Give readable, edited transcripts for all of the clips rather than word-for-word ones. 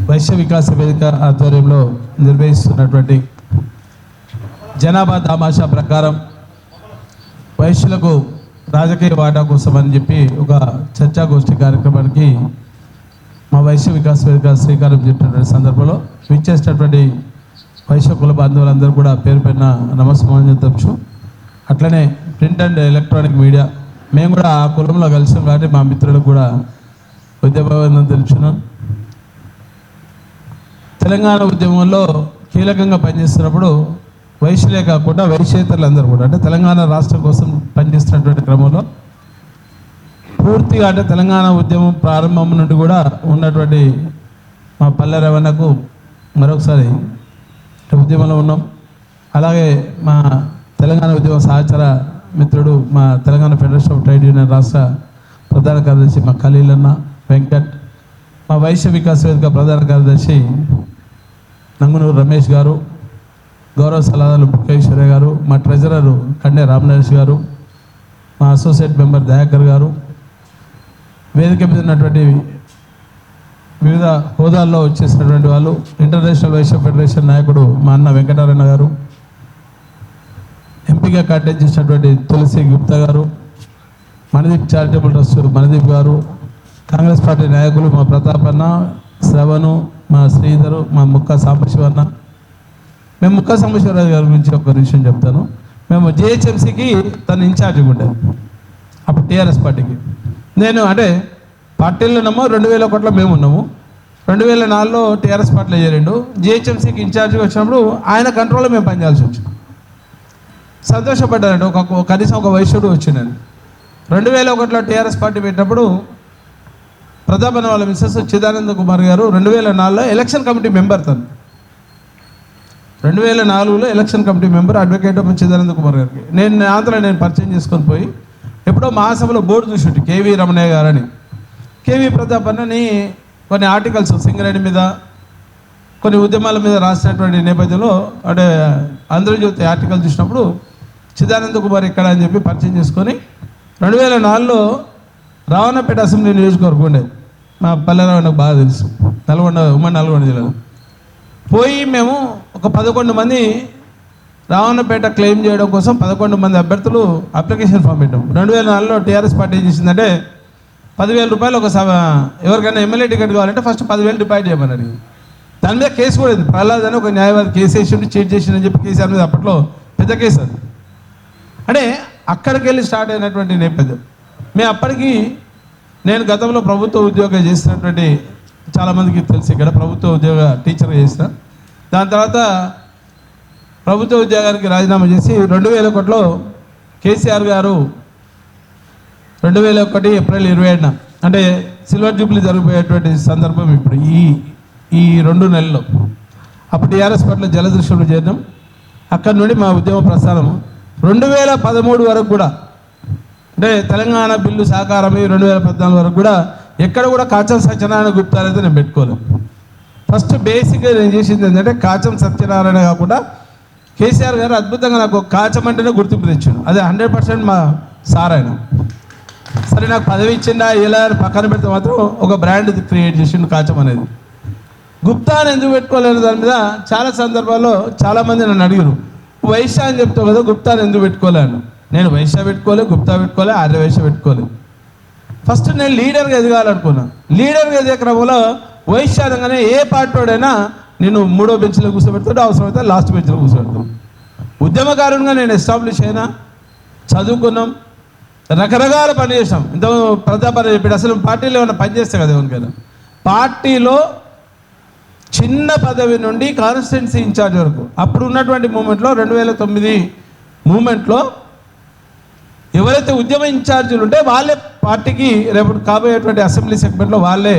వైశ్య వికాస వేదిక ఆధ్వర్యంలో నిర్వహిస్తున్నటువంటి జనాభా తమాషా ప్రకారం వైశ్యులకు రాజకీయ వాటా కోసం అని చెప్పి ఒక చర్చాగోష్ఠి కార్యక్రమానికి మా వైశ్య వికాస వేదిక శ్రీకారం చుట్టినటువంటి సందర్భంలో విచ్చేసినటువంటి వైశ్య కుల బాంధవులందరూ కూడా పేరు పైన నమస్కారం చెప్పచ్చు. అట్లనే ప్రింట్ అండ్ ఎలక్ట్రానిక్ మీడియా మేము కూడా ఆ కులంలో కలిసాం కాబట్టి మా మిత్రులకు కూడా ఉద్యమం తెలుసున్నాం. తెలంగాణ ఉద్యమంలో కీలకంగా పనిచేస్తున్నప్పుడు వైశ్యులే కాకుండా వైశ్యేతరులందరూ కూడా అంటే తెలంగాణ రాష్ట్రం కోసం పనిచేస్తున్నటువంటి క్రమంలో పూర్తిగా అంటే తెలంగాణ ఉద్యమం ప్రారంభం నుండి కూడా ఉన్నటువంటి మా పల్లె రవణకు మరొకసారి ఉద్యమంలో ఉన్నాం. అలాగే మా తెలంగాణ ఉద్యమ సహచర మిత్రుడు మా Telangana federation of trade union రాష్ట్ర ప్రధాన కార్యదర్శి మా ఖలీలన్న వెంకట్, మా వైశ్య వికాస వేదిక ప్రధాన కార్యదర్శి నంగునూరు రమేష్ గారు, గౌరవ సలహాదారు బుక్కేశ్వరయ్య గారు, మా ట్రెజరరు కండే రామనరేష్ గారు, మా అసోసియేట్ మెంబర్ దయాకర్ గారు, వేదిక మీద ఉన్నటువంటి వివిధ హోదాల్లో వచ్చేసినటువంటి వాళ్ళు, ఇంటర్నేషనల్ వైశ్య ఫెడరేషన్ నాయకుడు మా అన్న వెంకటరమణ గారు, ఎంపీగా కంటెస్ట్ చేసినటువంటి తులసి గుప్తా గారు, మనదీప్ చారిటబుల్ ట్రస్ట్ మనదీప్ గారు, కాంగ్రెస్ పార్టీ నాయకులు మా ప్రతాపన్న, శ్రవణు, మా శ్రీధరు, మా ముక్క సాంబశివన్న. మేము ముక్క సాంబశివరాజు గారి గురించి ఒక విషయం చెప్తాను. మేము జేహెచ్ఎంసీకి తను ఇన్ఛార్జిగా ఉండేది అప్పుడు టీఆర్ఎస్ పార్టీకి. నేను అంటే పార్టీలో ఉన్నాము, 2001లో మేము ఉన్నాము, 2004లో టీఆర్ఎస్ పార్టీలో చేరిండు. జేహెచ్ఎంసీకి ఇన్ఛార్జిగా వచ్చినప్పుడు ఆయన కంట్రోల్లో మేము పనిచేయాల్సి వచ్చింది. సంతోషపడ్డానండి. కనీసం ఒక వైశ్యుడు వచ్చిందని. 2001లో టీఆర్ఎస్ పార్టీ పెట్టినప్పుడు ప్రతాపన్న వాళ్ళ మిస్సెస్ చిదానంద కుమార్ గారు 2004లో ఎలక్షన్ కమిటీ మెంబర్. తను 2004లో election committee member advocate Chidananda Kumar గారికి నేను పరిచయం చేసుకొని పోయి ఎప్పుడో మహాసభలో బోర్డు చూసి కేవీ రమణయ్య గారని, కేవీ ప్రతాపన్నని కొన్ని ఆర్టికల్స్ సింగరేణి మీద కొన్ని ఉద్యమాల మీద రాసినటువంటి నేపథ్యంలో అంటే ఆంధ్రజ్యోతి ఆర్టికల్ చూసినప్పుడు చిదానంద కుమార్ ఇక్కడ అని చెప్పి పరిచయం చేసుకొని 2004లో రావణపేట అసెంబ్లీ నియోజకవర్గం ఉండేది. మా పల్లెరావు నాకు బాగా తెలుసు, ఉమ్మడి నల్గొండ జిల్లాలో. పోయి మేము ఒక 11 మంది రావణపేట క్లెయిమ్ చేయడం కోసం 11 మంది అభ్యర్థులు అప్లికేషన్ ఫామ్ పెట్టాం. 2004లో టీఆర్ఎస్ పార్టీ ఏం చేసిందంటే 10,000 రూపాయలు ఒక ఎవరికైనా ఎమ్మెల్యే టికెట్ కావాలంటే ఫస్ట్ 10,000 డిపాజిట్ చేయమని అడిగింది. దాని మీద కేసు కూడా ఉంది. ప్రహ్లాద్ అని ఒక న్యాయవాది కేసు వేసిండు, చీట్ చేసిండని చెప్పి కేసీఆర్ మీద అప్పట్లో పెద్ద కేసు అది. అంటే అక్కడికి వెళ్ళి స్టార్ట్ అయినటువంటి నేపథ్యం. మేము అప్పటికి నేను గతంలో ప్రభుత్వ ఉద్యోగం చేసినటువంటి చాలామందికి తెలిసి ఇక్కడ ప్రభుత్వ ఉద్యోగ టీచర్గా చేసిన. దాని తర్వాత ప్రభుత్వ ఉద్యోగానికి రాజీనామా చేసి 2001లో కేసీఆర్ గారు 2001 ఏప్రిల్ 27న అంటే సిల్వర్ జూబ్లీ జరిగిపోయేటువంటి సందర్భం ఇప్పుడు ఈ 2 నెలల్లో. అప్పుడు టీఆర్ఎస్ పార్టీలో జలదృశ్యంలో చేరినాం. అక్కడి నుండి మా ఉద్యమ ప్రస్థానం 2013 వరకు కూడా అంటే తెలంగాణ బిల్లు సాకారమై 2014 వరకు కూడా ఎక్కడ కూడా కాచం సత్యనారాయణ గుప్తా అనేది నేను పెట్టుకోలేదు. ఫస్ట్ బేసిక్గా నేను చేసింది ఏంటంటే కాచం సత్యనారాయణ కాకుండా కేసీఆర్ గారు అద్భుతంగా నాకు కాచం అంటేనే గుర్తింపు తెచ్చాడు. అదే 100% మా సార్ ఆయన. సరే నాకు పదవి ఇచ్చిందా ఇలా పక్కన పెడితే మాత్రం ఒక బ్రాండ్ క్రియేట్ చేసిండు కాచం అనేది. గుప్తా అని ఎందుకు పెట్టుకోలేని దాని మీద చాలా సందర్భాల్లో చాలామంది నన్ను అడిగారు, వైశ్య అని చెప్తావు కదా గుప్తా అని ఎందుకు పెట్టుకోలేను. నేను వైశ్య పెట్టుకోలేదు, గుప్తా పెట్టుకోలే, ఆర్య వైశ్య పెట్టుకోలేదు. ఫస్ట్ నేను లీడర్గా ఎదగాలనుకున్నా. లీడర్గా ఎదిగే క్రమంలో వైశ్య అనగానే ఏ పార్టీడైనా నేను 3వ బెంచ్లో కూర్చోబెడతాడు, అవసరమైతే లాస్ట్ బెంచ్లో కూర్చోబెడతాను. ఉద్యమకారునిగా నేను ఎస్టాబ్లిష్ అయినా, చదువుకున్నాం, రకరకాల పని చేసాం. ఇంత ప్రతాపని చెప్పాడు అసలు పార్టీలో ఏమైనా పని చేస్తే కదా ఎవరికైనా. పార్టీలో చిన్న పదవి నుండి కాన్స్టిట్యున్సీ ఇన్ఛార్జ్ వరకు అప్పుడు ఉన్నటువంటి మూమెంట్లో 2009 మూమెంట్లో ఎవరైతే ఉద్యమ ఇన్ఛార్జీలు ఉంటే వాళ్ళే పార్టీకి రేపు కాబోయేటువంటి అసెంబ్లీ సెగ్మెంట్లో వాళ్ళే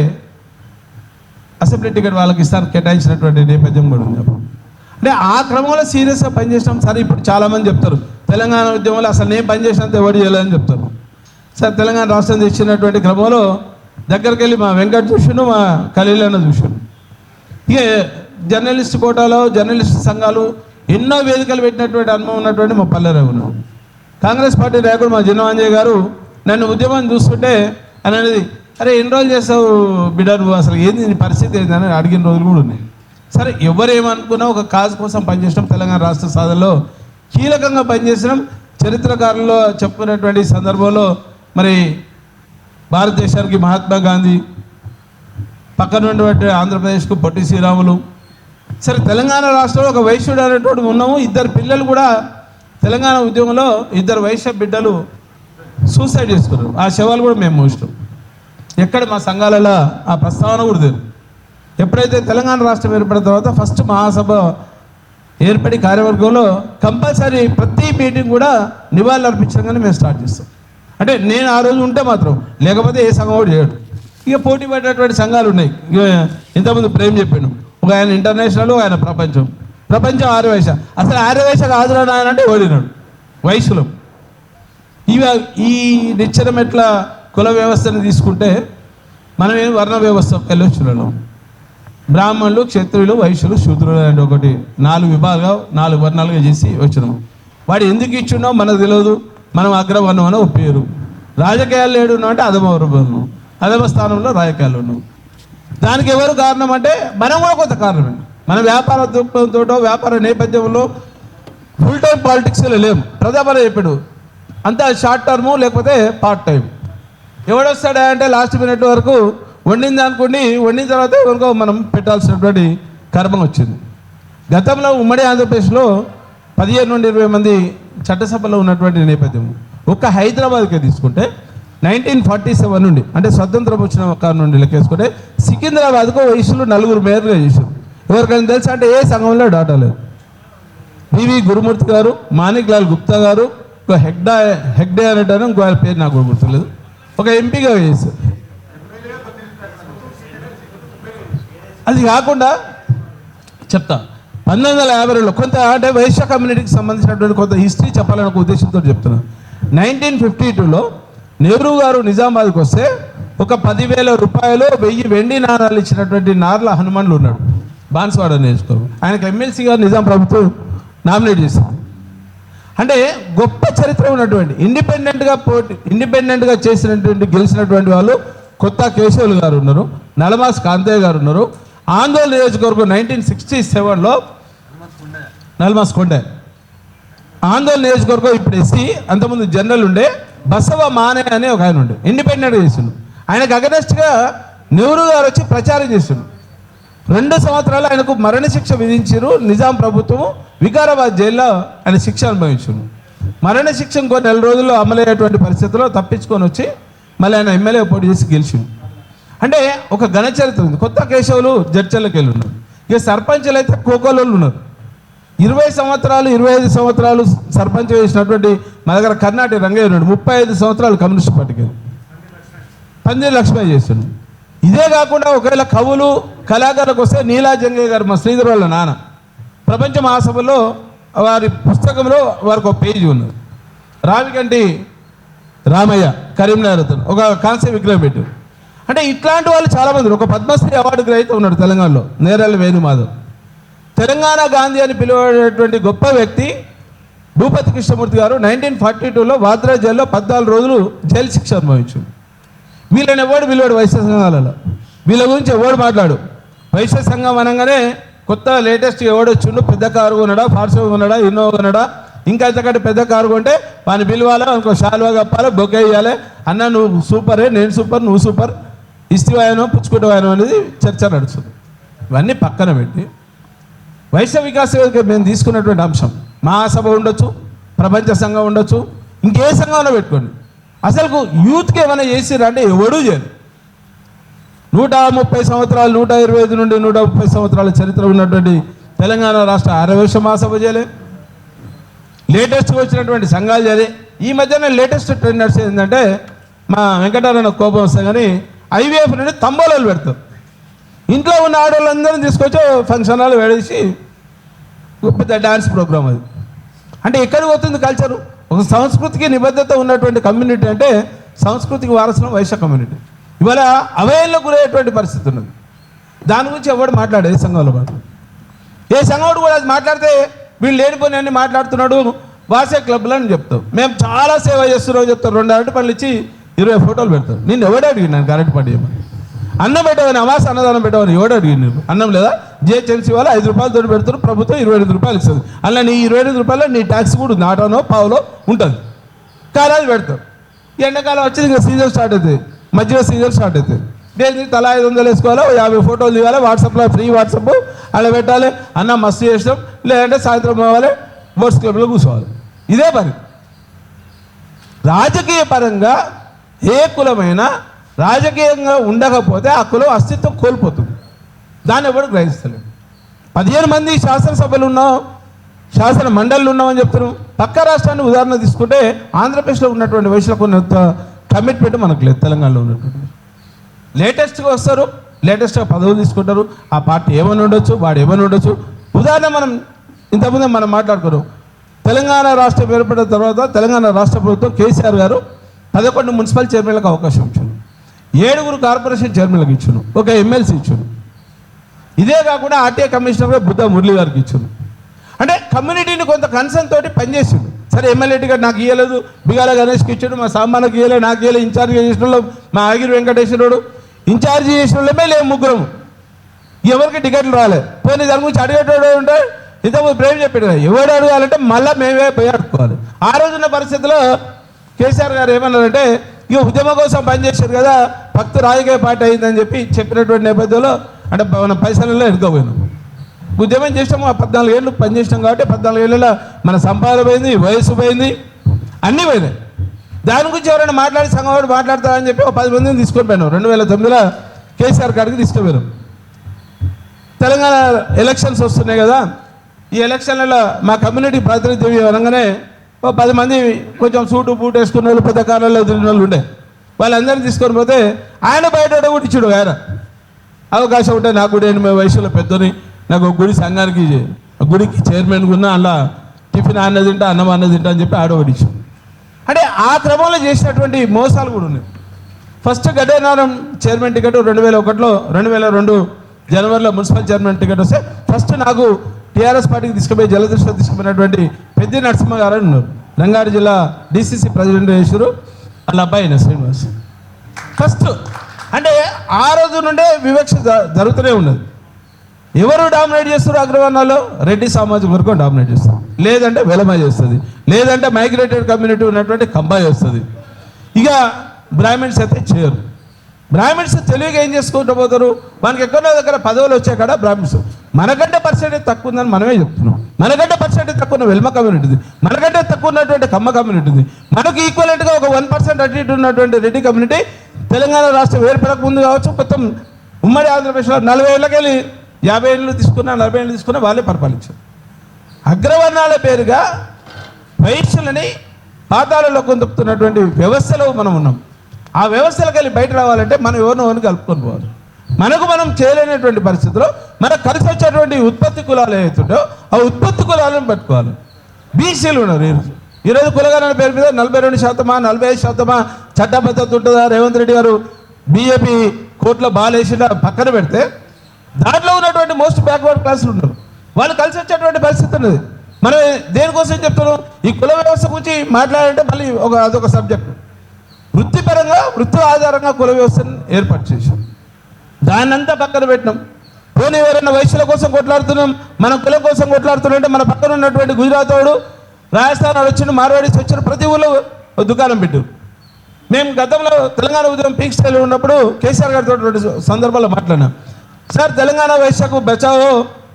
అసెంబ్లీ టికెట్ వాళ్ళకి ఇస్తాను కేటాయించినటువంటి నేపథ్యం కూడా ఉంది. అంటే ఆ క్రమంలో సీరియస్గా పనిచేసినాం. సరే ఇప్పుడు చాలామంది చెప్తారు తెలంగాణ ఉద్యమంలో అసలు నేను పనిచేసినంత ఎవరు చేయలేదని చెప్తారు. సార్ తెలంగాణ రాష్ట్రం తెచ్చినటువంటి క్రమంలో దగ్గరికి వెళ్ళి మా వెంకట్ చూసాను, మా ఖలీలన్న చూసాను. ఇక జర్నలిస్ట్ కోటాలో జర్నలిస్ట్ సంఘాలు ఎన్నో వేదికలు పెట్టినటువంటి అనుభవం ఉన్నటువంటి మా పల్లెరావు ఉన్నాడు. కాంగ్రెస్ పార్టీ నాయకుడు మా జిన్నవాంజయ్య గారు నన్ను ఉద్యమం చూస్తుంటే అనేది అరే ఎన్ని రోజులు చేస్తావు బిడ్డ నువ్వు, అసలు ఏంది నీ పరిస్థితి ఏందని అడిగిన రోజులు కూడా ఉన్నాయి. సరే ఎవరేమనుకున్నా ఒక కాజ్ కోసం పనిచేసినాం. తెలంగాణ రాష్ట్ర సాధనలో కీలకంగా పనిచేసినాం. చరిత్రకారుల్లో చెప్పుకునేటువంటి సందర్భంలో మరి భారతదేశానికి మహాత్మా గాంధీ, పక్కన ఉన్నటువంటి ఆంధ్రప్రదేశ్కు పొట్టి శ్రీరాములు. సరే తెలంగాణ రాష్ట్రంలో ఒక వైశ్యుడు అనేటువంటి ఉన్నాము. ఇద్దరు పిల్లలు కూడా తెలంగాణ ఉద్యమంలో ఇద్దరు వైశ్య బిడ్డలు సూసైడ్ చేసుకున్నారు. ఆ శవాలు కూడా మేము మోసినాం. ఎక్కడ మా సంఘాలలో ఆ ప్రస్తావన కూడా లేదు. ఎప్పుడైతే తెలంగాణ రాష్ట్రం ఏర్పడిన తర్వాత ఫస్ట్ మహాసభ ఏర్పడి కార్యవర్గంలో కంపల్సరీ ప్రతి మీటింగ్ కూడా నివాళులు అర్పించగానే మేము స్టార్ట్ చేస్తాం. అంటే నేను ఆ రోజు ఉంటే మాత్రం, లేకపోతే ఏ సంఘం కూడా చేయడు. ఇక పోటీ పడేటువంటి సంఘాలు ఉన్నాయి. ఇక ఇంతకుముందు ప్రేమ్ చెప్పాను, ఒక ఆయన ఇంటర్నేషనల్, ఆయన ప్రపంచం ఆర్యవైశ్య. అసలు ఆర్యవైశ్య కాదురా నాయన అంటే ఓడినాడు వయసులో. ఈ నిచ్చెన మెట్ల కుల వ్యవస్థను తీసుకుంటే మనం ఏం వర్ణ వ్యవస్థ వెళ్ళొచ్చులలో బ్రాహ్మణులు, క్షత్రియులు, వైశ్యులు, శూద్రులు అంటే ఒకటి 4 విభాగాలుగా 4 వర్ణాలుగా చేసి వచ్చినాము. వాడు ఎందుకు ఇచ్చిండో మనకు తెలియదు. మనం అగ్రవర్ణం అని ఒక పేరు. రాజకీయాలు ఏడున్నాం అంటే అధమ స్థానంలో రాజకీయాలు ఉన్నాం. దానికి ఎవరు కారణం అంటే మనం కూడా కొంత కారణమే. మన వ్యాపార దృక్పథంతో, వ్యాపార నేపథ్యంలో ఫుల్ టైం పాలిటిక్స్లో లేము. ప్రజాపరం చెప్పాడు అంతా షార్ట్ టర్ము లేకపోతే పార్ట్ టైం. ఎవడొస్తాడా అంటే లాస్ట్ మినిట్ వరకు వండింది అనుకోండి, వండిన తర్వాత ఎవరికో మనం పెట్టాల్సినటువంటి కర్మ వచ్చింది. గతంలో ఉమ్మడి ఆంధ్రప్రదేశ్లో 15 నుండి 20 మంది చట్టసభలో ఉన్నటువంటి నేపథ్యం. ఒక్క హైదరాబాద్కే తీసుకుంటే 1947 నుండి, అంటే స్వతంత్రం వచ్చిన కారణం నుండి లెక్కేసుకుంటే సికింద్రాబాద్కు వయసులో 4 మేయర్గా చేశారు. ఎవరికైనా తెలుసా అంటే ఏ సంఘంలో డాటా లేదు. పివి గురుమూర్తి గారు, మాణిక్ లాల్ గుప్తా గారు, హెగ్డే అనేటాను, ఇంకో ఆయన పేరు నాకు గుర్తులేదు, ఒక ఎంపీగా చేశారు. అది కాకుండా చెప్తా 1952లో కొంత అంటే వైశ్య కమ్యూనిటీకి సంబంధించినటువంటి కొంత హిస్టరీ చెప్పాలనే ఒక ఉద్దేశంతో చెప్తున్నాను. 1952లో నెహ్రూ గారు నిజామాబాద్కి వస్తే ఒక 10,000 రూపాయలు 1000 వెండి నాణాలు ఇచ్చినటువంటి నార్ల హనుమాన్లు ఉన్నాడు బాన్స్వాడ నియోజకవర్గం. ఆయనకు ఎమ్మెల్సీ గారు నిజాం ప్రభుత్వం నామినేట్ చేసింది. అంటే గొప్ప చరిత్ర ఉన్నటువంటి ఇండిపెండెంట్గా చేసినటువంటి గెలిచినటువంటి వాళ్ళు కొత్త కేశవులు గారు ఉన్నారు, నలమాస్ కాంతయ్య గారు ఉన్నారు. ఆందోళన నియోజకవర్గం 1967లో నల్మాస్ కొండే ఆందోళన నియోజకవర్గం ఇప్పుడు ఎస్సీ, అంతకుముందు జనరల్ ఉండే బసవ మానే అనే ఒక ఆయన ఉండే ఇండిపెండెంట్గా చేసిండు. ఆయనకు అగనెస్ట్గా నెహ్రూ గారు వచ్చి ప్రచారం చేసిండు. 2 సంవత్సరాలు ఆయనకు మరణశిక్ష విధించారు నిజాం ప్రభుత్వం. వికారాబాద్ జైల్లో ఆయన శిక్ష అనుభవించారు. మరణశిక్ష ఇంకో 4 రోజుల్లో అమలయ్యేటువంటి పరిస్థితుల్లో తప్పించుకొని వచ్చి మళ్ళీ ఆయన ఎమ్మెల్యే పోటీ చేసి గెలిచిండు. అంటే ఒక ఘన చరిత్ర ఉంది. కొత్త కేశవులు జడ్చర్లకు వెళ్ళి ఉన్నారు. ఇక సర్పంచులు అయితే కోకోలోళ్ళు ఉన్నారు. 20 సంవత్సరాలు 25 సంవత్సరాలు సర్పంచ్ వేసినటువంటి మా దగ్గర కర్ణాటి రంగయ్య ఉన్నాడు. 35 సంవత్సరాలు కమ్యూనిస్ట్ పార్టీకి పందిరి లక్ష్మయ్య చేశాడు. ఇదే కాకుండా ఒకవేళ కవులు కళాకారులకు వస్తే నీలా జంగయ్య గారు, మా శ్రీధర్ వాళ్ళ నాన్న, ప్రపంచ మహాసభలో వారి పుస్తకంలో వారికి ఒక పేజీ ఉన్నది. రావికంటి రామయ్య కరీంనగర్ అతను ఒక కాంస్య విగ్రహం పెట్టారు. అంటే ఇట్లాంటి వాళ్ళు చాలామంది. ఒక పద్మశ్రీ అవార్డు గ్రహీత ఉన్నాడు తెలంగాణలో, నేరెళ్ళ వేణుమాధవ్. తెలంగాణ గాంధీ అని పిలువబడేటువంటి గొప్ప వ్యక్తి భూపతి కృష్ణమూర్తి గారు 1942లో వాద్రా జైల్లో 14 రోజులు జైలు శిక్ష అనుభవించాడు. వీళ్ళని ఎవడు పిలువాడు వైశ్య సంఘాలలో, వీళ్ళ గురించి ఎవడు మాట్లాడు. వైశ్య సంఘం అనగానే కొత్త లేటెస్ట్ ఎవడు వచ్చిండు, పెద్ద కారు కొన్నాడా, ఫార్సో కొన్నాడా, ఇన్నోవా కొన్నాడా, ఇంకా ఇంతకంటే పెద్ద కారు కొంటే వాడిని పిలవాలా, ఇంకో షాల్వా కప్పాలి, బొకే వేయాలి, అన్న నువ్వు సూపరే, నేను సూపర్, నువ్వు సూపర్, ఇస్తివాయనో పుచ్చుకుంటవాయనో అనేది చర్చ నడుస్తుంది. ఇవన్నీ పక్కన పెట్టి వైశ్య వికాస వేదిక మేము తీసుకున్నటువంటి అంశం మహాసభ ఉండొచ్చు, ప్రపంచ సంఘం ఉండొచ్చు, ఇంకే సంఘంలో పెట్టుకోండి. అసలు యూత్కి ఏమైనా చేసిరా అంటే ఎవడూ చేయరు. 130 సంవత్సరాలు 125 నుండి 130 సంవత్సరాల చరిత్ర ఉన్నటువంటి తెలంగాణ రాష్ట్ర ఆర్యవైశ్య మహాసభ చేయలే. లేటెస్ట్గా వచ్చినటువంటి సంఘాలు చేయలే. ఈ మధ్యన లేటెస్ట్ ట్రెండ్ నడిచేది ఏంటంటే మా వెంకటరమణ కోపం వస్తే కానీ ఐవీఎఫ్ నుండి తంబోలాలు పెడతారు. ఇంట్లో ఉన్న ఆడవాళ్ళందరినీ తీసుకొచ్చి ఫంక్షన్ హాల్ వేడేసి పెద్ద డ్యాన్స్ ప్రోగ్రామ్ అది. అంటే ఎక్కడికి పోతుంది కల్చరు? ఒక సంస్కృతికి నిబద్ధత ఉన్నటువంటి కమ్యూనిటీ అంటే సంస్కృతికి వారసులం వైశ్య కమ్యూనిటీ. ఇవాళ అవహేళనకు గురయ్యేటువంటి పరిస్థితి ఉన్నది. దాని గురించి ఎవడు మాట్లాడే ఏ సంఘంలో మాట్లాడు, ఏ సంఘంలో కూడా అది మాట్లాడితే వీళ్ళు లేనిపోయి అన్ని మాట్లాడుతున్నాడు వాసే క్లబ్లో అని చెప్తాం. మేము చాలా సేవ చేస్తున్నాం చెప్తాం. 2 అరటి పనులు ఇచ్చి 20 ఫోటోలు పెడతారు. నేను ఎవడు అడిగి నేను కరెంట్ పార్టీ ఏమని అన్నం పెట్టవని అమాస అన్నదానం పెట్టవని ఎవడు అడిగి నేను అన్నం లేదా జిహెచ్ఎంసీ వాళ్ళు 5 రూపాయలతో పెడతారు, ప్రభుత్వం 25 రూపాయలు ఇస్తుంది. అలా నీ 25 రూపాయలు నీ ట్యాక్స్ కూడా ఉంది, ఆటోనో పావులో ఉంటుంది. కానీ అది పెడతారు. ఎండాకాలం వచ్చింది ఇంకా సీజన్ స్టార్ట్ అవుతుంది, మధ్యలో సీజన్ స్టార్ట్ అవుతుంది. దేని తలా 500 వేసుకోవాలి, 50 ఫోటోలు తీయాలి, వాట్సాప్లో ఫ్రీ వాట్సాప్ అలా పెట్టాలి, అన్న మస్తు చేసినాం, లేదంటే సాయంత్రం పోవాలి బోట్స్ క్లబ్లో కూర్చోవాలి. ఇదే పని. రాజకీయ పరంగా ఏ కులమైనా రాజకీయంగా ఉండకపోతే ఆ కులం అస్తిత్వం కోల్పోతుంది. దాన్ని ఎవరు గ్రహిస్తలేదు. 15 మంది శాసనసభలు ఉన్నాం, శాసన మండళ్ళు ఉన్నామని చెప్తున్నాం. పక్క రాష్ట్రాన్ని ఉదాహరణ తీసుకుంటే ఆంధ్రప్రదేశ్లో ఉన్నటువంటి వయసులకు ఉన్నంత కమిట్మెంట్ మనకు లేదు. తెలంగాణలో ఉన్నటువంటి లేటెస్ట్గా వస్తారు, లేటెస్ట్గా పదవులు తీసుకుంటారు. ఆ పార్టీ ఏమని ఉండొచ్చు, వాడు ఏమని ఉండొచ్చు. ఉదాహరణ మనం ఇంతకుముందే మనం మాట్లాడుకున్నాం. తెలంగాణ రాష్ట్రం ఏర్పడిన తర్వాత తెలంగాణ రాష్ట్ర ప్రభుత్వం కేసీఆర్ గారు 11 మున్సిపల్ చైర్మన్లకు అవకాశం ఇచ్చాను, 7 కార్పొరేషన్ చైర్మన్లకు ఇచ్చాను, ఒక ఎమ్మెల్సీ ఇచ్చాను. ఇదే కాకుండా ఆర్టీఐ కమిషనర్గా బుద్ధ మురళి గారికి ఇచ్చాను. అంటే కమ్యూనిటీని కొంత కన్సర్న్ తోటి పనిచేసిండు. సరే ఎమ్మెల్యే టికెట్ నాకు ఇవ్వలేదు, బిగాల గణేష్కి ఇచ్చాడు, మా సాంబానికి ఇవ్వలేదు, నాకు ఇవ్వలేదు. ఇన్ఛార్జ్ చేసిన వాళ్ళు మా ఆగిరి వెంకటేశ్వరుడు, ఇన్ఛార్జి చేసిన వాళ్ళమే లేవు, ముగ్గురం. ఎవరికి టికెట్లు రాలేదు. పోనీ దాని గురించి అడిగేటోడు ఉంటే ఇంతకుముందు ప్రేమ్ చెప్పాడు కదా, ఎవడు అడగాలంటే మళ్ళీ మేమే పోయి అడుకోవాలి. ఆ రోజున్న పరిస్థితిలో కేసీఆర్ గారు ఏమన్నారంటే, ఇక ఉద్యమం కోసం పనిచేశారు కదా, భక్తు రాజకీయ పార్టీ అయిందని చెప్పినటువంటి నేపథ్యంలో అంటే మన పైసలలో ఎన్నుకోపోయినాం. ఉద్యమం చేసినాము, 14 ఏళ్ళు పనిచేసినాం కాబట్టి 14 ఏళ్ళలో మన సంపాదన పోయింది, వయసు పోయింది, అన్నీ పోయినాయి. దాని గురించి ఎవరైనా మాట్లాడి సంఘం వాడు మాట్లాడతారని చెప్పి ఒక 10 మందిని తీసుకొని పోయినాం. 2009లో కేసీఆర్ గారికి తీసుకుపోయినాం. తెలంగాణ ఎలక్షన్స్ వస్తున్నాయి కదా, ఈ ఎలక్షన్లలో మా కమ్యూనిటీ ప్రాతినిధ్యం అనగానే ఒక 10 మంది కొంచెం సూటు బూట్ వేసుకున్న వాళ్ళు, పెద్ద కాలంలో తిరిగిన వాళ్ళు ఉండే, వాళ్ళందరినీ తీసుకొని పోతే ఆయన బయట కూడా ఇచ్చాడు. ఆయన అవకాశం ఉంటే నాకు కూడా నేను వయసులో పెద్దని, నాకు గుడి సంఘానికి గుడికి చైర్మన్గా ఉన్నా, అలా టిఫిన్ అన్నది తింటా, అన్నం అన్నది తింటా అని చెప్పి ఆడోడి ఇచ్చాడు. అంటే ఆ క్రమంలో చేసినటువంటి మోసాలు కూడా ఉన్నాయి. ఫస్ట్ గడ్డనారం చైర్మన్ టికెట్ 2001లో 2002 జనవరిలో మున్సిపల్ చైర్మన్ టికెట్ వస్తే ఫస్ట్ నాకు టీఆర్ఎస్ పార్టీకి తీసుకుపోయి జలదృష్టిలో తీసుకుపోయినటువంటి పెద్ద నరసింహ గారు ఉన్నారు. రంగారెడ్డి జిల్లా డిసిసి ప్రెసిడెంట్ చేశారు, వాళ్ళ అబ్బాయి శ్రీనివాస్. ఫస్ట్ అంటే ఆ రోజు నుండే వివక్ష జరుగుతూనే ఉన్నది. ఎవరు డామినేట్ చేస్తారు అగ్రవర్ణాలు? రెడ్డి సామాజిక వర్గం డామినేట్ చేస్తారు, లేదంటే వెలమ చేస్తుంది, లేదంటే మైగ్రేటెడ్ కమ్యూనిటీ ఉన్నటువంటి కంబాయి వస్తుంది. ఇక బ్రాహ్మిన్స్ అయితే చేయరు. బ్రాహ్మిన్స్ తెలివిగా ఏం చేసుకుంటూ పోతారు, మనకి ఎక్కడో దగ్గర పదవులు వచ్చాయి కదా బ్రాహ్మిన్స్. మనకంటే పర్సెంటేజ్ తక్కువ ఉందని మనమే చెప్తున్నాం. మనకంటే పర్సెంటేజ్ తక్కువ ఉన్న వెల్మ కమ్యూనిటీది, మనకంటే తక్కువ ఉన్నటువంటి కమ్మ కమ్యూనిటీది, మనకు ఈక్వలెంట్గా ఒక 1% అటు ఇటు ఉన్నటువంటి రెడ్డి కమ్యూనిటీ తెలంగాణ రాష్ట్రం ఏర్పడక ముందు కావచ్చు, మొత్తం ఉమ్మడి ఆంధ్రప్రదేశ్లో 40 ఏళ్ళకెళ్ళి 50 ఏళ్ళు తీసుకున్నా, 40 ఏళ్ళు తీసుకున్నా వాళ్ళే పరిపాలించారు. అగ్రవర్ణాల పేరుగా వైశ్యులని పాతాళంలో కొందుకుతున్నటువంటి వ్యవస్థలో మనం ఉన్నాం. ఆ వ్యవస్థలకు వెళ్ళి బయట రావాలంటే మనం ఎవరినో కలుపుకొని పోవాలి. మనకు మనం చేయలేనటువంటి పరిస్థితిలో మనకు కలిసి వచ్చేటువంటి ఉత్పత్తి కులాలు ఏవైతుంటో ఆ ఉత్పత్తి కులాలను పట్టుకోవాలి. బీసీలు ఉన్నారు ఈరోజు కులగణన పేరు మీద 42%, 45% చట్టబద్ధత ఉంటుందా? రేవంత్ రెడ్డి గారు బీజేపీ కోర్టులో బాలేసిన పక్కన పెడితే దాంట్లో ఉన్నటువంటి మోస్ట్ బ్యాక్వర్డ్ క్లాసులు ఉన్నారు, వాళ్ళు కలిసి వచ్చేటువంటి పరిస్థితి ఉన్నది. మనం దేనికోసం చెప్తున్నాం? ఈ కుల వ్యవస్థ గురించి మాట్లాడాలంటే మళ్ళీ అదొక సబ్జెక్టు. వృత్తిపరంగా వృత్తి ఆధారంగా కుల వ్యవస్థను ఏర్పాటు చేశాం, దాన్ని అంతా పక్కన పెట్టినాం. పోనీ ఎవరైనా వైశ్యుల కోసం కొట్లాడుతున్నాం, మన కులం కోసం కొట్లాడుతున్నాం. మన పక్కన ఉన్నటువంటి గుజరాత్ వాడు, రాజస్థాన్ వాడు వచ్చిన, మార్వాడీస్ వచ్చిన, ప్రతి ఊళ్ళో దుకాణం పెట్టారు. మేము గతంలో తెలంగాణ ఉద్యమం పీక్ స్టైల్లో ఉన్నప్పుడు కేసీఆర్ గారితో సందర్భాల్లో మాట్లాడినాం. సార్ తెలంగాణ వైశ్యకు బచావో,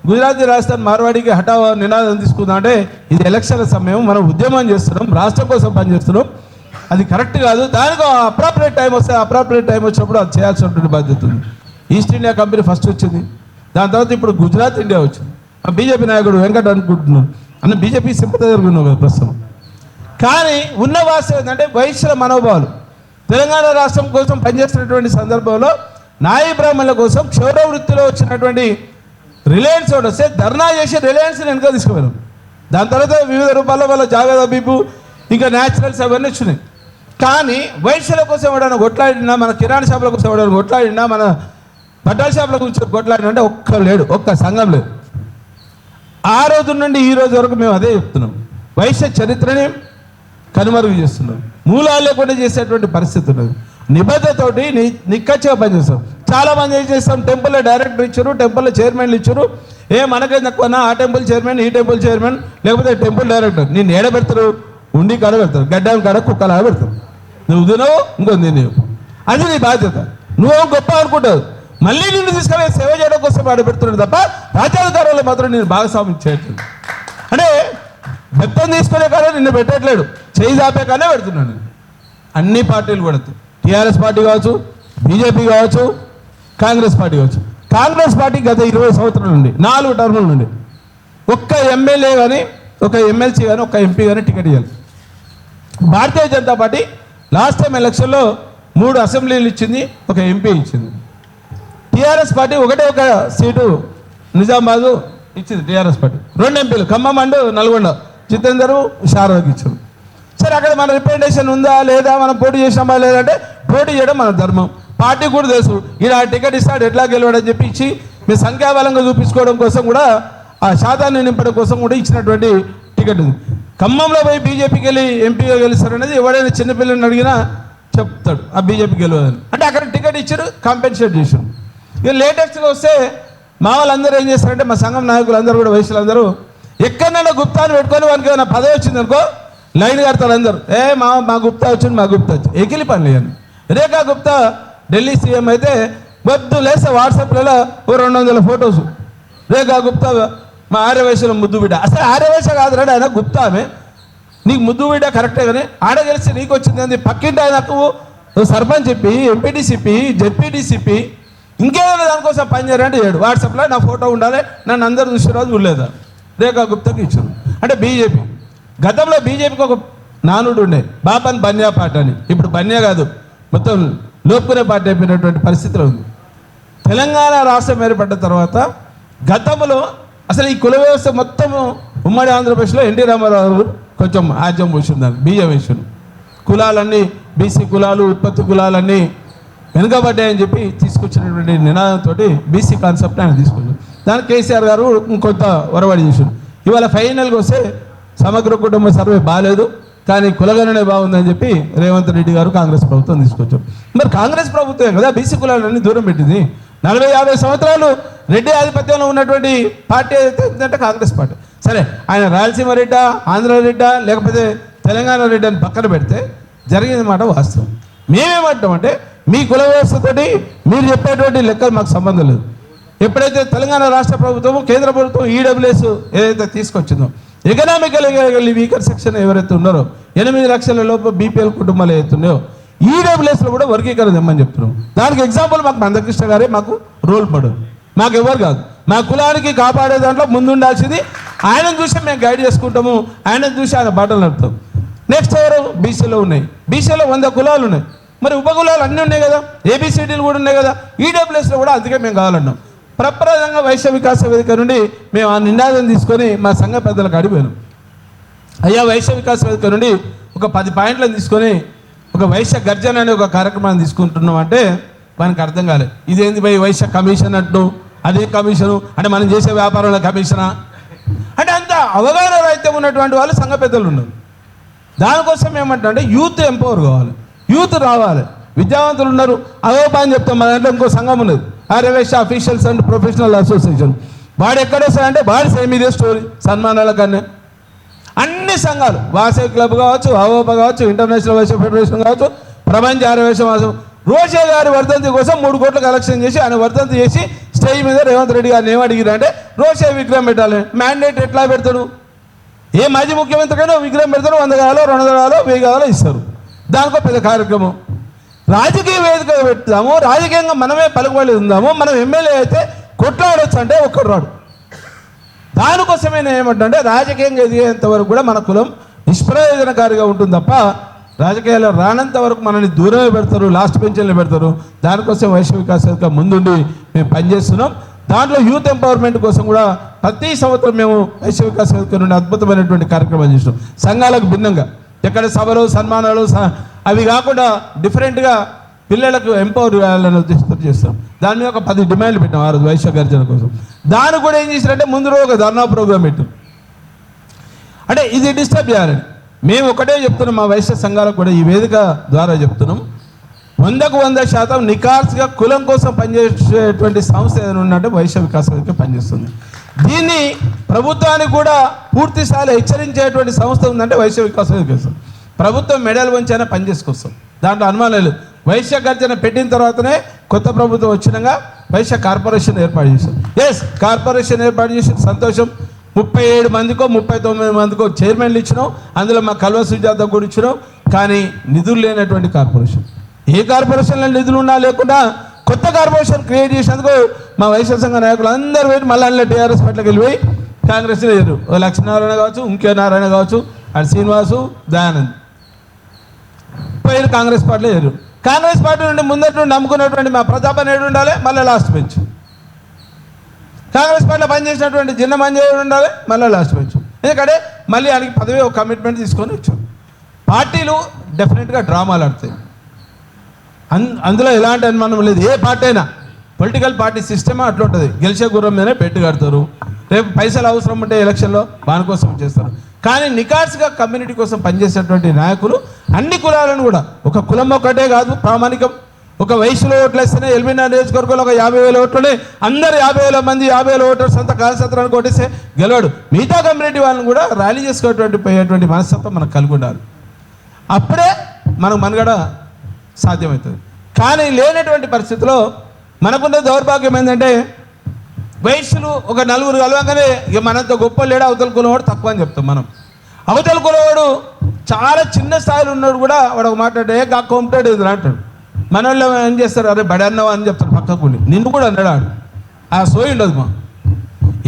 గుజరాతీ రాజస్థాన్ మార్వాడికి హటావో నినాదం తీసుకుందాం అంటే ఇది ఎలక్షన్ల సమయం, మనం ఉద్యమం చేస్తున్నాం, రాష్ట్రం కోసం పనిచేస్తున్నాం, అది కరెక్ట్ కాదు. దానికి అప్రాపరేట్ టైం వస్తే అప్రాపరేట్ టైం వచ్చినప్పుడు అది చేయాల్సినటువంటి బాధ్యత ఉంది. ఈస్ట్ ఇండియా కంపెనీ ఫస్ట్ వచ్చింది, దాని తర్వాత ఇప్పుడు గుజరాత్ ఇండియా వచ్చింది. బీజేపీ నాయకుడు వెంకట్ అనుకుంటున్నాను అన్న, బీజేపీ సింపథైజర్ ఉన్నావు కదా ప్రస్తుతం. కానీ ఉన్న వాస్తవం ఏంటంటే వైశ్యుల మనోభావాలు తెలంగాణ రాష్ట్రం కోసం పనిచేస్తున్నటువంటి సందర్భంలో నాయి బ్రాహ్మణుల కోసం క్షౌర వృత్తిలో వచ్చినటువంటి రిలయన్స్ వాడు వస్తే ధర్నా చేసి రిలయన్స్ని వెనుక తీసుకుపోయాం. దాని తర్వాత వివిధ రూపాల్లో వాళ్ళ జావేద్ హబీబు ఇంకా న్యాచురల్స్ అవన్నీ వచ్చినాయి. కానీ వైశ్యుల కోసం ఎవడైనా కొట్లాడినా, మన కిరాణా షాపుల కోసం ఎవడైనా కొట్లాడినా, మన బట్టల షాపుల గురించి కొట్లాడినా అంటే ఒక్క లేడు, ఒక్క సంఘం లేదు. ఆ రోజు నుండి ఈ రోజు వరకు మేము అదే చెప్తున్నాం. వైశ్య చరిత్రని కనుమరుగు చేస్తున్నారు. మూలాలు లేకుండా చేసేటువంటి పరిస్థితి ఉన్నది. నిబద్ధతోటి నిక్కచ్చిగా పనిచేస్తాం. చాలామంది ఏం చేస్తాం, టెంపుల్లో డైరెక్టర్ ఇచ్చారు, టెంపుల్లో చైర్మన్లు ఇచ్చారు. మనకే తక్కువనా ఆ టెంపుల్ చైర్మన్, ఈ టెంపుల్ చైర్మన్, లేకపోతే టెంపుల్ డైరెక్టర్. నేను ఏడ పెడతారు, ఉండి కాడ పెడతారు, గడ్డం కాడ కుక్కలా పెడతారు. నువ్వు తినవు, ఇంకో నేను అది నీ బాధ్యత. నువ్వు గొప్ప అనుకుంటావు, మళ్ళీ నిన్ను తీసుకెళ్ళి సేవ చేయడం కోసం ఆడ పెడుతున్నాడు తప్ప రాజ్యాధికారులు మాత్రం నేను భాగస్వామ్యం చేయట్లేదు. అంటే బెత్తం తీసుకునే కాడ నిన్ను పెట్టట్లేడు, చేయి దాపే కానే పెడుతున్నాను. అన్ని పార్టీలు పెడతాయి, టీఆర్ఎస్ పార్టీ కావచ్చు, బీజేపీ కావచ్చు, కాంగ్రెస్ పార్టీ కావచ్చు. కాంగ్రెస్ పార్టీ గత 20 సంవత్సరాల నుండి 4 టర్ముల నుండి ఒక్క ఎమ్మెల్యే కానీ, ఒక ఎమ్మెల్సీ కానీ, ఒక ఎంపీ కానీ టికెట్ ఇవ్వాలి. Bharatiya Janata party last time ఎలక్షన్లో 3 అసెంబ్లీలు ఇచ్చింది, ఒక ఎంపీ ఇచ్చింది. టీఆర్ఎస్ పార్టీ ఒకటే ఒక సీటు నిజామాబాదు ఇచ్చింది. టీఆర్ఎస్ పార్టీ 2 ఎంపీలు ఖమ్మం అండ్ నల్గొండ, జితేందర్ శారదకి ఇచ్చారు. సరే, అక్కడ మన రిప్రజెంటేషన్ ఉందా లేదా, మనం పోటీ చేసినామా లేదంటే పోటీ చేయడం మన ధర్మం. పార్టీ కూడా తెలుసు, ఈయన టికెట్ ఇస్తాడు ఎట్లా గెలవడని చెప్పి ఇచ్చి మీ సంఖ్యాబలంగా చూపించుకోవడం కోసం కూడా, ఆ శాతాన్ని నింపడం కోసం కూడా ఇచ్చినటువంటి టికెట్ ఉంది. ఖమ్మంలో పోయి బీజేపీకి వెళ్ళి ఎంపీగా గెలుస్తారనేది ఎవడైనా చిన్నపిల్లని అడిగినా చెప్తాడు, ఆ బీజేపీ గెలవదని. అంటే అక్కడ టికెట్ ఇచ్చారు, కాంపెన్సేట్ చేశారు. ఇక లేటెస్ట్గా వస్తే మా వాళ్ళందరూ ఏం చేస్తారంటే, మా సంఘం నాయకులు అందరూ కూడా వయసులందరూ ఎక్కడైనా గుప్తాను పెట్టుకొని వానికి ఏమైనా పదవి వచ్చింది అనుకో లైన్ కడతారు అందరూ. మా గుప్తా వచ్చింది, మా గుప్తా వచ్చింది, ఎకిలి పని లేని. రేఖా గుప్తా ఢిల్లీ సీఎం అయితే వద్దు లేస్తే వాట్సాప్లలో 200 ఫొటోస్. రేఖా గుప్తా మా ఆర్యవైశ్యలో ముద్దు బిడ్డ. అసలు ఆర్యవైశ్య కాదురాడు ఆయన, గుప్తా ఆమె. నీకు ముద్దు బిడ్డ కరెక్టే కానీ ఆడ గెలిచి నీకు వచ్చింది అని పక్కింటి ఆయనకు సర్పంచ్ చెప్పి, ఎంపీటీసీపీ, జెడ్పీటీసీపీ ఇంకేదైనా దానికోసం పని చేయాలంటే చేయడు. వాట్సాప్లో నా ఫోటో ఉండాలి, నన్ను అందరూ చూసేవారు చూడలేదా. రేఖా గుప్తాకి ఇచ్చారు. అంటే బీజేపీ గతంలో బీజేపీకి ఒక నానుడు ఉండే, బాపన్ బన్యా పార్టీ అని. ఇప్పుడు బన్యా కాదు, మొత్తం లోపుకునే పార్టీ అయిపోయినటువంటి పరిస్థితిలో ఉంది. తెలంగాణ రాష్ట్రం ఏర్పడ్డ తర్వాత గతంలో అసలు ఈ కుల వ్యవస్థ మొత్తము ఉమ్మడి ఆంధ్రప్రదేశ్లో ఎన్టీ రామారావు కొంచెం ఆజ్యం పోసిందాన్ని, బియ్యం వేసింది. కులాలన్నీ బీసీ కులాలు, ఉత్పత్తి కులాలన్నీ వెనుకబడ్డాయని చెప్పి తీసుకొచ్చినటువంటి నినాదంతో బీసీ కాన్సెప్ట్ ఆయన తీసుకొచ్చారు. దానికి కేసీఆర్ గారు ఇంకొంత ఒరవడి చేశారు. ఇవాళ ఫైనల్గా వస్తే సమగ్ర కుటుంబ సర్వే బాగాలేదు, కానీ కులగణనే బాగుందని చెప్పి రేవంత్ రెడ్డి గారు కాంగ్రెస్ ప్రభుత్వం తీసుకొచ్చారు. మరి కాంగ్రెస్ ప్రభుత్వమే కదా బీసీ కులాలన్నీ దూరం పెట్టింది. 40-50 సంవత్సరాలు రెడ్డి ఆధిపత్యంలో ఉన్నటువంటి పార్టీ ఏంటంటే కాంగ్రెస్ పార్టీ. సరే, ఆయన రాయలసీమ రెడ్డా, ఆంధ్ర రెడ్డా, లేకపోతే తెలంగాణ రెడ్డి అని పక్కన పెడితే జరిగింది మాట వాస్తవం. మేమేమంటామంటే మీ కుల వ్యవస్థతోటి మీరు చెప్పేటువంటి లెక్కలు మాకు సంబంధం లేదు. ఎప్పుడైతే తెలంగాణ రాష్ట్ర ప్రభుత్వం, కేంద్ర ప్రభుత్వం ఈడబ్ల్యూఎస్ ఏదైతే తీసుకొచ్చిందో, ఎకనామికల్ వీకర్ సెక్షన్ ఎవరైతే ఉన్నారో 8 లక్షల లోపు బీపీఎల్ కుటుంబాలు ఏవైతే ఉన్నాయో ఈడబ్ల్యూఎస్లో కూడా వర్గీకరణ ఇమ్మని చెప్తున్నాం. దానికి ఎగ్జాంపుల్ మాకు మందకృష్ణ గారే మాకు రోల్ మోడల్. మాకు ఎవరు కాదు, మా కులానికి కాపాడే దాంట్లో ముందుండాల్సింది ఆయనను చూసి మేము గైడ్ చేసుకుంటాము, ఆయనను చూసి ఆయన బాటలు నడుపుతాం. నెక్స్ట్ ఎవరు బీసీలో ఉన్నాయి, బీసీలో 100 కులాలు ఉన్నాయి. మరి ఉపకులాలు అన్నీ ఉన్నాయి కదా, ఏబిసిడీలు కూడా ఉన్నాయి కదా, ఈడబ్ల్యూఎస్లో కూడా అందుకే మేము కావాలన్నాం. ప్రప్రదంగా వైశ్య వికాస వేదిక నుండి మేము ఆ నినాదం తీసుకొని మా సంఘ పెద్దలకు అడిగిపోయాం. అయ్యా, వైశ్య వికాస వేదిక నుండి ఒక 10 పాయింట్లను తీసుకొని ఒక వైశ్య గర్జన అనే ఒక కార్యక్రమాన్ని తీసుకుంటున్నాం అంటే మనకు అర్థం కాలేదు. ఇదేంది భయ్ వైశ్య కమిషన్ అంటూ, అదే కమిషను అంటే మనం చేసే వ్యాపారంలో కమిషనా అంటే అంత అవగాహన రహితం ఉన్నటువంటి వాళ్ళు సంఘ పెద్దలు ఉన్నారు. దానికోసం ఏమంటే యూత్ ఎంపవర్ కావాలి, యూత్ రావాలి, విద్యావంతులు ఉన్నారు. అదో పని చెప్తాం. మన దాంట్లో ఇంకో సంఘం ఉన్నది, Arya Vysya officials and professional association. వాడు ఎక్కడ వస్తాడంటే వాడి సేమ్ ఇదే స్టోరీ, సన్మానాల కన్నా అన్ని సంఘాలు, వాసవి క్లబ్ కావచ్చు, అవోప కావచ్చు, ఇంటర్నేషనల్ వైశ్య ఫెడరేషన్ కావచ్చు, ప్రపంచ ఆర్యవైశ్య మాసం. రోషే గారి వర్ధంతి కోసం 3 కోట్లు కలెక్షన్ చేసి ఆయన వర్ధంతి చేసి స్టేజ్ మీద రేవంత్ రెడ్డి గారిని ఏమడిగిరంటే రోషే విగ్రహం పెట్టాలి. మ్యాండేట్ ఎట్లా పెడతాడు? ఏ మాజీ ముఖ్యమంత్రికైనా విగ్రహం పెడతారు, 100 కావాలో 200 కావాలో 1000 కావాలో ఇస్తారు. దానికో పెద్ద కార్యక్రమం. రాజకీయ వేదిక పెడతాము, రాజకీయంగా మనమే పలుకుబడి ఉందాము, మనం ఎమ్మెల్యే అయితే కొట్లాడొచ్చు అంటే ఒక్కడు రాడు. దానికోసమే నేను ఏమంటే రాజకీయంగా ఎదిగేంత వరకు కూడా మన కులం నిష్ప్రయోజనకారిగా ఉంటుంది తప్ప రాజకీయాల్లో రానంత వరకు మనల్ని దూరమే పెడతారు, లాస్ట్ బెంచ్లో పెడతారు. దానికోసం వైశ్య వికాస్ వేదిక ముందుండి మేము పనిచేస్తున్నాం. దాంట్లో యూత్ ఎంపవర్మెంట్ కోసం కూడా ప్రతి సంవత్సరం మేము వైశ్య వికాస్ వేదిక నుండి అద్భుతమైనటువంటి కార్యక్రమాలు చేస్తున్నాం. సంఘాలకు భిన్నంగా ఎక్కడ సభలు, సన్మానాలు అవి కాకుండా డిఫరెంట్గా పిల్లలకు ఎంపవర్ చేయాలని ఉద్దేశంతో చేస్తాం. దాని మీద ఒక 10 డిమాండ్లు పెట్టాం ఆ రోజు వైశ్య గర్జన కోసం. దాన్ని కూడా ఏం చేశారంటే ముందు రోజు ఒక ధర్నా ప్రోగ్రామ్ పెట్టాం. అంటే ఇది డిస్టర్బ్ చేయాలని మేము ఒకటే చెప్తున్నాం, మా వైశ్య సంఘాలకు కూడా ఈ వేదిక ద్వారా చెప్తున్నాం, 100% నికార్స్గా కులం కోసం పనిచేసేటువంటి సంస్థ ఏదైనా ఉన్నట్టు వైశ్య వికాస వేదిక పనిచేస్తుంది. దీన్ని ప్రభుత్వానికి కూడా పూర్తి స్థాయిలో హెచ్చరించేటువంటి సంస్థ ఉందంటే వైశ్య వికాస వేదిక. ప్రభుత్వం మెడల్ వంచైనా పని చేసుకొస్తాం, దాంట్లో అనుమానం లేదు. వైశ్య గర్జన పెట్టిన తర్వాతనే కొత్త ప్రభుత్వం వచ్చినాక వైశ్య కార్పొరేషన్ ఏర్పాటు చేశాం. కార్పొరేషన్ ఏర్పాటు చేసిన సంతోషం. 37 మందికో 39 మందికో చైర్మన్లు ఇచ్చినాం, అందులో మా కల్వ సుజాత కూడా ఇచ్చినాం. కానీ నిధులు లేనటువంటి కార్పొరేషన్, ఏ కార్పొరేషన్లో నిధులు ఉన్నా లేకుండా కొత్త కార్పొరేషన్ క్రియేట్ చేసినందుకు మా వైశ్య సంఘ నాయకులు అందరూ పోయి మళ్ళీ అందులో టీఆర్ఎస్ పార్టీకి వెళ్ళిపోయి కాంగ్రెస్లో లేరు. ఓ లక్ష్మీనారాయణ కావచ్చు, ఇంకే నారాయణ కావచ్చు, అది శ్రీనివాసు, దయానంద్ పోయి కాంగ్రెస్ పార్టీలో లేరు. కాంగ్రెస్ పార్టీ నుండి ముందటి నుండి నమ్ముకున్నటువంటి మా ప్రతాపన్ ఏడు ఉండాలి, మళ్ళీ లాస్ట్ బెంచ్. కాంగ్రెస్ పార్టీలో పనిచేసినటువంటి జిన్న మంజేడు ఉండాలి, మళ్ళీ లాస్ట్ బెంచ్. ఎందుకంటే మళ్ళీ ఆయనకి పదవి ఒక కమిట్మెంట్ తీసుకొని వచ్చాం. పార్టీలు డెఫినెట్గా డ్రామాలు ఆడతాయి, అందులో ఎలాంటి అనుమానం లేదు. ఏ పార్టీ అయినా పొలిటికల్ పార్టీ సిస్టమే అట్లా ఉంటుంది. గెలిచే గుర్రం మీదనే పెట్టి కడతారు, రేపు పైసలు అవసరం ఉంటే ఎలక్షన్లో దాని కోసం చేస్తారు. కానీ నికార్స్గా కమ్యూనిటీ కోసం పనిచేసేటువంటి నాయకులు అన్ని కులాలను కూడా, ఒక కులం ఒక్కటే కాదు ప్రామాణికం. ఒక వయసులో ఓట్లు వేస్తేనే ఎల్బీనగర్ నియోజకవర్గంలో ఒక 50,000 ఓట్లునే అందరు 50,000 మంది 50,000 ఓటర్స్ అంతా కాలసత్రానికి కొట్టేస్తే గెలవాడు. మిగతా కమ్యూనిటీ వాళ్ళని కూడా ర్యాలీ చేసుకోవటువంటి పోయేటువంటి మనస్తత్వం మనకు కలిగి ఉండాలి. అప్పుడే మనకు మనుగడ సాధ్యమవుతుంది. కానీ లేనటువంటి పరిస్థితిలో మనకున్న దౌర్భాగ్యం ఏంటంటే వయస్సులు ఒక 4 కలవగానే ఇక మనంత గొప్ప లేడు, అవతల కులవాడు తక్కువ అని చెప్తాం మనం. అవతల కులవాడు చాలా చిన్న స్థాయిలో ఉన్నాడు కూడా వాడు ఒక మాట్లాడే కాకొంటాడు ఎదురు అంటాడు. మన వాళ్ళు ఏం చేస్తారు, అరే బడి అన్నావా అని చెప్తారు పక్కకు. నిన్ను కూడా అన్నాడు, ఆ సోయి ఉండదు. మా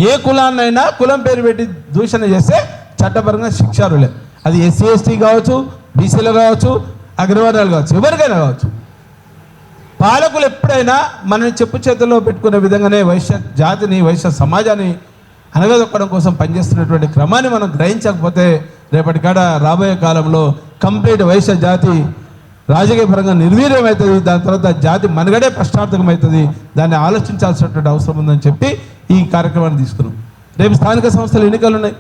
ఏ కులాన్నైనా కులం పేరు పెట్టి దూషణ చేస్తే చట్టపరంగా శిక్షారులే. అది ఎస్సీ ఎస్టీ కావచ్చు, బీసీలు కావచ్చు, అగ్రవర్ణాలు కావచ్చు, ఎవరికైనా కావచ్చు. పాలకులు ఎప్పుడైనా మనని చెప్పు చేతుల్లో పెట్టుకునే విధంగానే వైశ్య జాతిని, వైశ్య సమాజాన్ని అనగదొక్కడం కోసం పనిచేస్తున్నటువంటి క్రమాన్ని మనం గ్రహించకపోతే రేపటికాడ రాబోయే కాలంలో కంప్లీట్ వైశ్య జాతి రాజకీయ పరంగా నిర్వీర్యమవుతుంది. దాని తర్వాత జాతి మనుగడే ప్రశ్నార్థకమవుతుంది. దాన్ని ఆలోచించాల్సినటువంటి అవసరం ఉందని చెప్పి ఈ కార్యక్రమాన్ని తీసుకున్నాం. రేపు స్థానిక సంస్థల ఎన్నికలు ఉన్నాయి.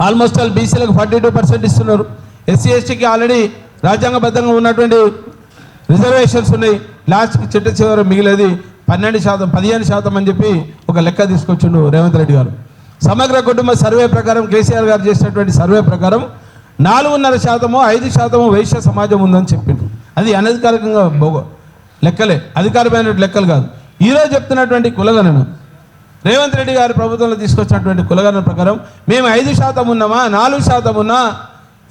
ఆల్మోస్ట్ ఆల్ బీసీలకు 42% ఇస్తున్నారు. ఎస్సీ ఎస్టీకి ఆల్రెడీ రాజ్యాంగబద్ధంగా ఉన్నటువంటి రిజర్వేషన్స్ ఉన్నాయి. లాస్ట్కి చిట్ట చివరి మిగిలేది 12%, 15% అని చెప్పి ఒక లెక్క తీసుకొచ్చిండు రేవంత్ రెడ్డి గారు. సమగ్ర కుటుంబ సర్వే ప్రకారం కేసీఆర్ గారు చేసినటువంటి సర్వే ప్రకారం 4.5%, 5% వైశ్య సమాజం ఉందని చెప్పిండు. అది అనధికారికంగా లెక్కలే, అధికారమైన లెక్కలు కాదు. ఈరోజు చెప్తున్నటువంటి కులగణన, రేవంత్ రెడ్డి గారి ప్రభుత్వంలో తీసుకొచ్చినటువంటి కులగణన ప్రకారం మేము 5% ఉన్నామా, 4% ఉన్నా,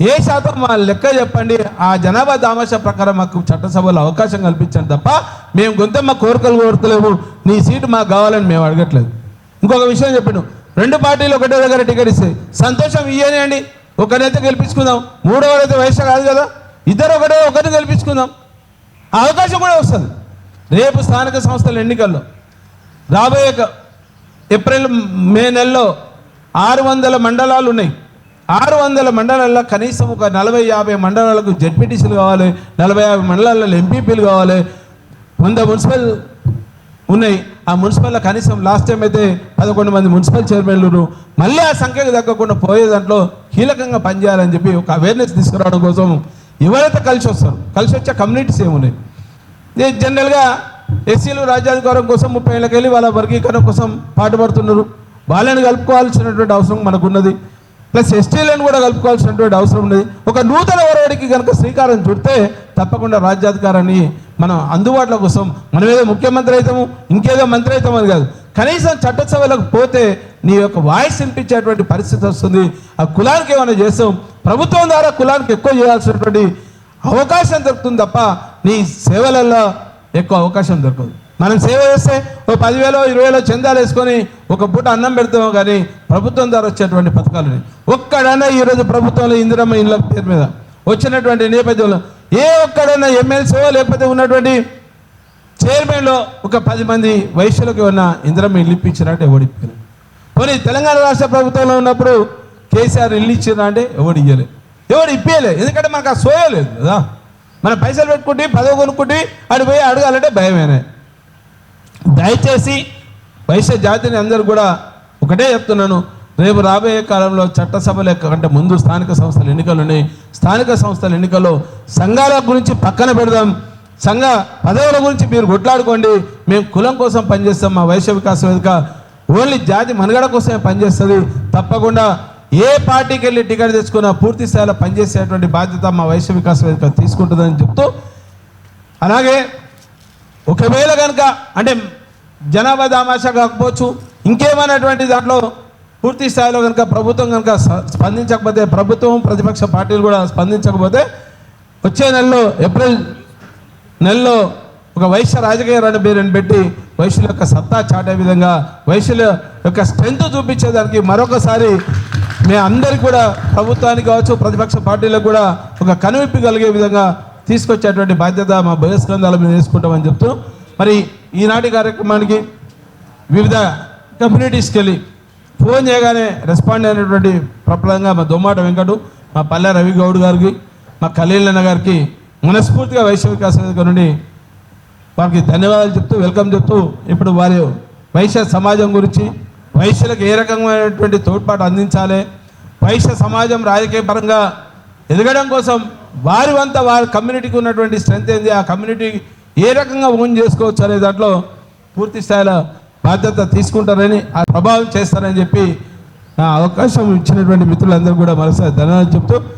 ఏ శాతం మా లెక్క చెప్పండి. ఆ జనాభా దామాషా ప్రకారం మాకు చట్టసభలో అవకాశం కల్పించండి తప్ప మేము గొంతమ్మ కోరికలు కోరుతలేము, నీ సీటు మాకు కావాలని మేము అడగట్లేదు. ఇంకొక విషయం చెప్పాను, 2 పార్టీలు ఒకటే దగ్గర టికెట్ ఇస్తాయి, సంతోషం ఇయ్యని అండి, ఒకరినైతే గెలిపించుకుందాం. 3వదైతే వైశ్య కాదు కదా, ఇద్దరు ఒకరిని గెలిపించుకుందాం. ఆ అవకాశం కూడా వస్తుంది. రేపు స్థానిక సంస్థల ఎన్నికల్లో రాబోయే ఏప్రిల్ మే నెలలో 600 మండలాలు ఉన్నాయి. 600 మండలాల్లో కనీసం ఒక 40-50 మండలాలకు జెడ్పీటీసీలు కావాలి, 40-50 మండలాల్లో ఎంపీపీలు కావాలి, 100 మున్సిపల్ ఉన్నాయి. ఆ మున్సిపల్లో కనీసం లాస్ట్ టైం అయితే 11 మంది మున్సిపల్ చైర్మన్లు. మళ్ళీ ఆ సంఖ్యకు తగ్గకుండా పోయే దాంట్లో కీలకంగా పనిచేయాలని చెప్పి ఒక అవేర్నెస్ తీసుకురావడం కోసం ఎవరైతే కలిసి వస్తారు, కలిసి వచ్చే కమ్యూనిటీస్ ఏమున్నాయి. జనరల్గా ఎస్సీలు రాజ్యాధికారం కోసం 30 ఏళ్ళకి వెళ్ళి వాళ్ళ వర్గీకరణ కోసం పాటుపడుతున్నారు. వాళ్ళని కలుపుకోవాల్సినటువంటి అవసరం మనకున్నది. ప్లస్ ఎస్టీలను కూడా కలుపుకోవాల్సినటువంటి అవసరం ఉన్నది. ఒక నూతన ఒరవడికి కనుక శ్రీకారం చుడితే తప్పకుండా రాజ్యాధికారాన్ని మనం అందుబాటులో కోసం మనం ఏదో ముఖ్యమంత్రి అవుతాము, ఇంకేదో మంత్రి అవుతాము అని కాదు, కనీసం చట్టసభలకు పోతే నీ యొక్క వాయిస్ వినిపించేటువంటి పరిస్థితి వస్తుంది. ఆ కులానికి ఏమైనా చేస్తాం, ప్రభుత్వం ద్వారా కులానికి ఎక్కువ చేయాల్సినటువంటి అవకాశం దొరుకుతుంది తప్ప నీ సేవలలో ఎక్కువ అవకాశం దొరకదు. మనం సేవ చేస్తే ఓ 10,000, 20,000 చందాలు వేసుకొని ఒక పూట అన్నం పెడతామో కానీ ప్రభుత్వం ద్వారా వచ్చేటువంటి పథకాలు ఒక్కడైనా ఈరోజు ప్రభుత్వంలో ఇందిరమ్మ ఇళ్ళ పేరు మీద వచ్చినటువంటి నేపథ్యంలో ఏ ఒక్కడైనా ఎమ్మెల్సీఓ లేకపోతే ఉన్నటువంటి చైర్మన్లో ఒక 10 మంది వైశ్యులకు ఏమన్నా ఇందిరమ్మ ఇల్లు ఇప్పించారంటే ఎవడు ఇప్పారు? పోనీ తెలంగాణ రాష్ట్ర ప్రభుత్వంలో ఉన్నప్పుడు కేసీఆర్ ఇల్లు ఇచ్చారా అంటే ఎవడు ఇయ్యలేదు, ఎవడు ఇప్పేయలేదు. ఎందుకంటే మనకు ఆ సోయలేదు కదా. మనం పైసలు పెట్టుకుంటే పదవి కొనుక్కుంటే అటు పోయి అడగాలంటే భయమేనే. దయచేసి వైశ్య జాతిని అందరూ కూడా ఒకటే చెప్తున్నాను, రేపు రాబోయే కాలంలో చట్టసభల కంటే ముందు స్థానిక సంస్థల ఎన్నికలు ఉన్నాయి. స్థానిక సంస్థల ఎన్నికల్లో సంఘాల గురించి పక్కన పెడదాం, సంఘ పదవుల గురించి మీరు కొట్లాడుకోండి. మేము కులం కోసం పనిచేస్తాం. మా వైశ్య వికాస వేదిక ఓన్లీ జాతి మనుగడ కోసమే పనిచేస్తుంది. తప్పకుండా ఏ పార్టీకి వెళ్ళి టికెట్ తెచ్చుకున్నా పూర్తి స్థాయిలో పనిచేసేటువంటి బాధ్యత మా వైశ్య వికాస వేదిక తీసుకుంటుందని చెప్తూ, అలాగే ఒకవేళ కనుక అంటే జనాభా దామాషా కాకపోవచ్చు, ఇంకేమైనటువంటి దాంట్లో పూర్తి స్థాయిలో కనుక ప్రభుత్వం కనుక స్పందించకపోతే, ప్రభుత్వం ప్రతిపక్ష పార్టీలు కూడా స్పందించకపోతే వచ్చే నెలలో ఏప్రిల్ నెలలో ఒక వైశ్య రాజకీయ రణబేరిని పెట్టి వైశ్యుల యొక్క సత్తా చాటే విధంగా, వైశ్యుల యొక్క స్ట్రెంత్ చూపించేదానికి మరొకసారి మేము అందరికీ కూడా ప్రభుత్వానికి కావచ్చు ప్రతిపక్ష పార్టీలకు కూడా ఒక కనువిప్పి కలిగే విధంగా తీసుకొచ్చేటువంటి బాధ్యత మా బహిష్కరణాల మీద తీసుకుంటామని చెప్తూ, మరి ఈనాటి కార్యక్రమానికి వివిధ కమ్యూనిటీస్కి వెళ్ళి ఫోన్ చేయగానే రెస్పాండ్ అయినటువంటి ప్రప్రదంగా మా దొమ్మాట వెంకటు, మా పల్లె రవి గౌడ్ గారికి, మా కలీలన్న గారికి మనస్ఫూర్తిగా వైశ్య వికాస వేదిక నుండి వారికి ధన్యవాదాలు చెప్తూ వెల్కమ్ చెప్తూ, ఇప్పుడు వారి వైశ్య సమాజం గురించి, వైశ్యులకు ఏ రకమైనటువంటి తోడ్పాటు అందించాలి, వైశ్య సమాజం రాజకీయ పరంగా ఎదగడం కోసం వారి వంత వారి కమ్యూనిటీకి ఉన్నటువంటి స్ట్రెంత్ ఏంది, ఆ కమ్యూనిటీ ఏ రకంగా ఓన్ చేసుకోవచ్చు అనే దాంట్లో పూర్తి స్థాయిలో బాధ్యత తీసుకుంటారని, ఆ ప్రభావం చేస్తారని చెప్పి అవకాశం ఇచ్చినటువంటి మిత్రులందరూ కూడా మరోసారి ధన్యవాదాలు చెప్తూ